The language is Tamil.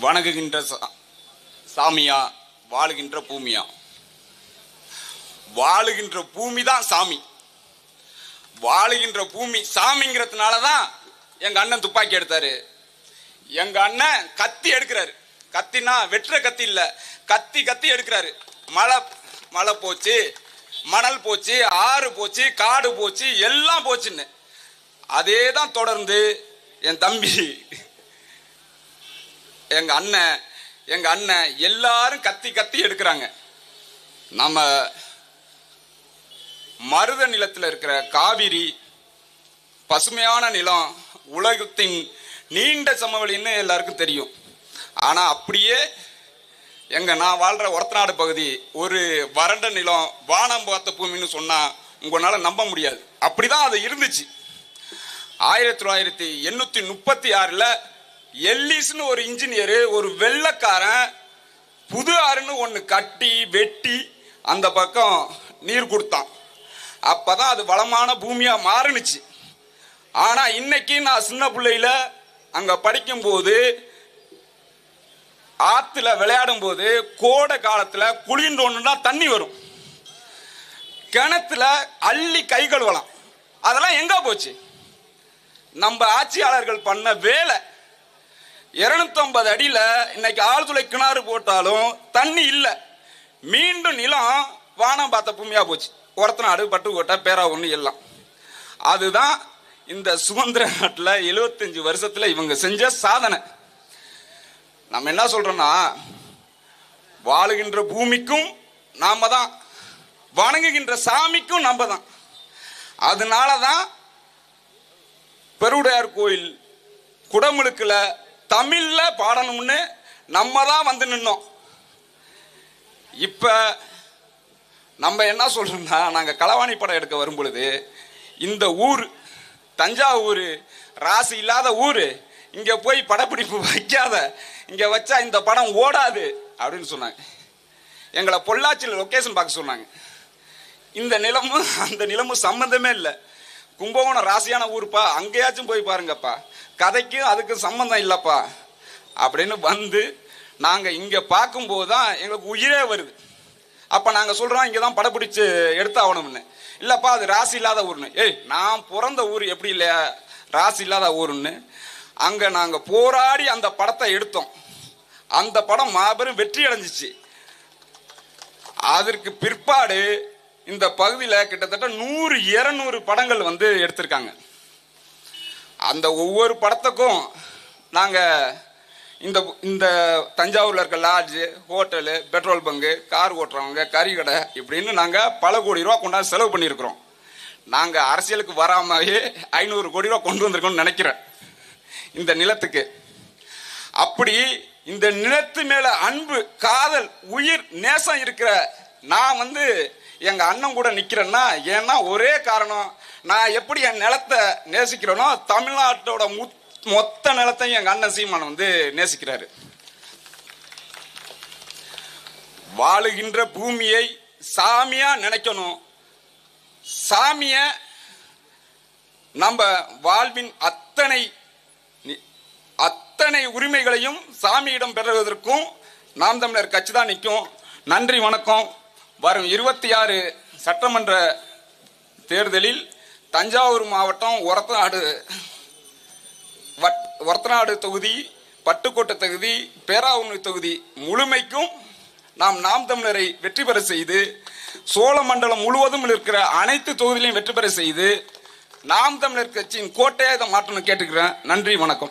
வணங்குகின்ற சாமியா, வாழுகின்ற பூமியா? வாழுகின்ற பூமி தான் சாமி. வாழுகின்ற பூமி சாமிங்கிறதுனால தான் எங்க அண்ணன் துப்பாக்கி எடுத்தாரு. எங்க அண்ணன் கத்தி எடுக்கிறாரு. கத்தினா வெற்ற கத்தி இல்ல, கத்தி கத்தி எடுக்கிறாரு. மழை போச்சு, மணல் போச்சு, ஆறு போச்சு, காடு போச்சு, எல்லாம் போச்சுன்னு. அதே தான் தொடர்ந்து என் தம்பி, எங்க அண்ணன் எல்லாரும் கத்தி கத்தி எடுக்கிறாங்க. நம்ம மருத நிலத்தில் இருக்கிற காவிரி பசுமையான நிலம், உலகத்தின் நீண்ட சமவெளின்னு எல்லாருக்கும் தெரியும். ஆனா அப்படியே நான் வாழ்ற ஒரத்தநாடு பகுதி ஒரு வறண்ட நிலம், வானம் பார்த்த பூமின்னு சொன்னா உங்களால நம்ப முடியாது. அப்படிதான் அது இருந்துச்சு. 1936 எல்லிஸ்னு ஒரு இன்ஜினியர், ஒரு வெள்ளக்காரன் புது ஆறுன்னு ஒன்று கட்டி வெட்டி அந்த பக்கம் நீர் கொடுத்தான். அப்பதான் அது வளமான பூமியா மாறுனுச்சு. ஆனா இன்னைக்கு நான் சின்ன பிள்ளையில அங்க படிக்கும் போது, ஆத்துல விளையாடும் போது, கோடை காலத்துல குளிர்ந்தோன்னா தண்ணி வரும், கிணத்துல அள்ளி கை கழுவலாம். அதெல்லாம் எங்க போச்சு? நம்ம ஆட்சியாளர்கள் பண்ண வேலை. 250 அடியில இன்னைக்கு ஆழ்துளை கிணறு போட்டாலும் தண்ணி இல்லை. மீண்டும் நிலம் வானம் பார்த்த பூமியா போச்சு. ஒரத்தநாடு, பட்டுக்கோட்டை, பேராவூர்னு எல்லாம். அதுதான் இந்த சுதந்திர நாட்டில் 75 வருஷத்துல இவங்க செஞ்ச சாதனை. நம்ம என்ன சொல்றோம்னா, வாழுகின்ற பூமிக்கும் நாம தான், வணங்குகின்ற சாமிக்கும் நம்ம தான். அதனாலதான் பெருவுடையார் கோயில் குடமுழுக்குல தமிழ்ல பாடணும்னு நம்ம தான் வந்து நின்னோம். இப்ப நம்ம என்ன சொல்றோம்னா, நாங்க களவாணி படம் எடுக்க வரும் பொழுது, இந்த ஊர் தஞ்சாவூர் ராசி இல்லாத ஊரு, இங்க போய் படப்பிடிப்பு வைக்காத, இங்க வச்சா இந்த படம் ஓடாது அப்படின்னு சொன்னாங்க. எங்களை பொள்ளாச்சியில் லொகேஷன் பார்க்க சொன்னாங்க. இந்த நிலமும் அந்த நிலமும் சம்பந்தமே இல்லை. கும்பகோணம் ராசியான ஊருப்பா, அங்கேயாச்சும் போய் பாருங்கப்பா, கதைக்கும் அதுக்கும் சம்பந்தம் இல்லப்பா அப்படின்னு வந்து நாங்க இங்க பார்க்கும்போது தான் எங்களுக்கு உயிரே வருது. அப்ப நாங்க சொல்றோம் இங்கதான் படப்பிடிச்சு எடுத்தாகணும்னு. இல்லப்பா அது ராசி இல்லாத ஊர்னு. நான் பிறந்த ஊர் எப்படி இல்லையா ராசி இல்லாத ஊருன்னு. அங்க நாங்க போராடி அந்த படத்தை எடுத்தோம். அந்த படம் மாபெரும் வெற்றி அடைஞ்சிச்சு. அதற்கு பிற்பாடு இந்த பகுதியில் கிட்டத்தட்ட 100-200 படங்கள் வந்து எடுத்திருக்காங்க. அந்த ஒவ்வொரு படத்துக்கும் நாங்க இந்த தஞ்சாவூர்ல இருக்க lodge, hotel, petrol bunk, car ஓட்டுறவங்க, கறிக்கடை இப்படின்னு நாங்க பல கோடி ரூபா கொண்டாந்து செலவு பண்ணியிருக்கிறோம். நாங்க அரசியலுக்கு வராமவே 500 கோடி ரூபா கொண்டு வந்திருக்கோம்னு நினைக்கிறேன் இந்த நிலத்துக்கு. அப்படி இந்த நிலத்து மேல அன்பு, காதல், உயிர், நேசம் இருக்கிற நான் வந்து எங்க அண்ணன் கூட நிக்கிறேன்னா, ஏன்னா ஒரே காரணம், நான் எப்படி என் நிலத்தை நேசிக்கிறேனோ தமிழ்நாட்டோட மொத்த நிலத்தையும் எங்க அண்ணன் சீமான் வந்து நேசிக்கிறாரு. வாழுகின்ற பூமியை சாமியா நினைக்கணும். சாமிய நம்ம வாழ்வின் அத்தனை உரிமைகளையும் சாமியிடம் பெறுவதற்கும் நாம் தமிழர் கட்சி தான் நிற்கும். நன்றி, வணக்கம். வரும் 26 சட்டமன்ற தேர்தலில் தஞ்சாவூர் மாவட்டம் ஒரத்தநாடு தொகுதி, பட்டுக்கோட்டை தொகுதி, பேராவூர் தொகுதி முழுமைக்கும் நாம் தமிழரை வெற்றி பெற செய்து, சோழ மண்டலம் முழுவதும் இருக்கிற அனைத்து தொகுதியிலையும் வெற்றி பெற செய்து, நாம் தமிழர் கட்சியின் கோட்டையை இதை மாற்றணும் கேட்டுக்கிறேன். நன்றி, வணக்கம்.